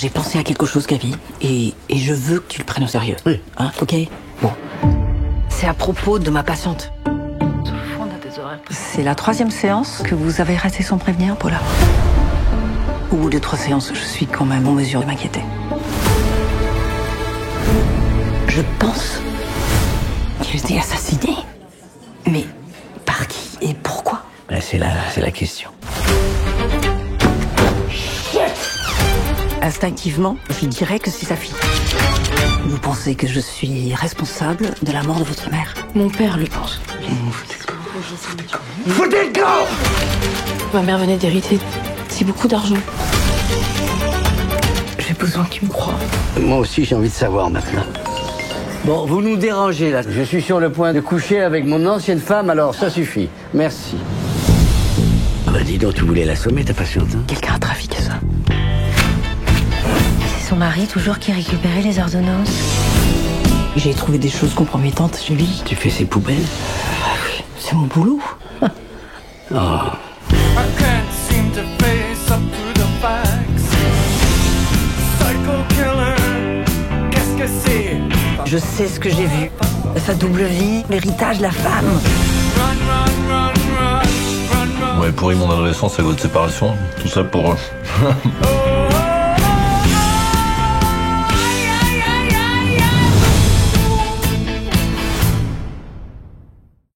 J'ai pensé à quelque chose, Gaby, et je veux que tu le prennes au sérieux. Oui. Hein, ok? Bon. C'est à propos de ma patiente. C'est la 3e séance que vous avez ratée sans prévenir, Paula. Au bout de 3 séances, je suis quand même en mesure de m'inquiéter. Je pense qu'elle a été assassinée. Mais par qui et pourquoi? C'est la question. Instinctivement, je dirais que c'est sa fille. Vous pensez que je suis responsable de la mort de votre mère? Mon père le pense. Foutez le camp! Ma mère venait d'hériter si beaucoup d'argent. J'ai besoin que tu me crois. Moi aussi, j'ai envie de savoir maintenant. Bon, vous nous dérangez là. Je suis sur le point de coucher avec mon ancienne femme, alors ça suffit. Merci. Ah bah dis donc, tu voulais l'assommer, ta patiente, hein? Quelqu'un a trafiqué ça. C'est son mari toujours qui récupérait les ordonnances. J'ai trouvé des choses compromettantes chez lui. Tu fais ses poubelles? C'est mon boulot. Oh. I can't seem to face up to the facts. Psycho killer, qu'est-ce que c'est? Je sais ce que j'ai vu. Sa double vie, l'héritage, la femme. Run, run, run, run, run, run. Ouais, pourri mon adolescence à votre séparation. Tout ça pour... Oh,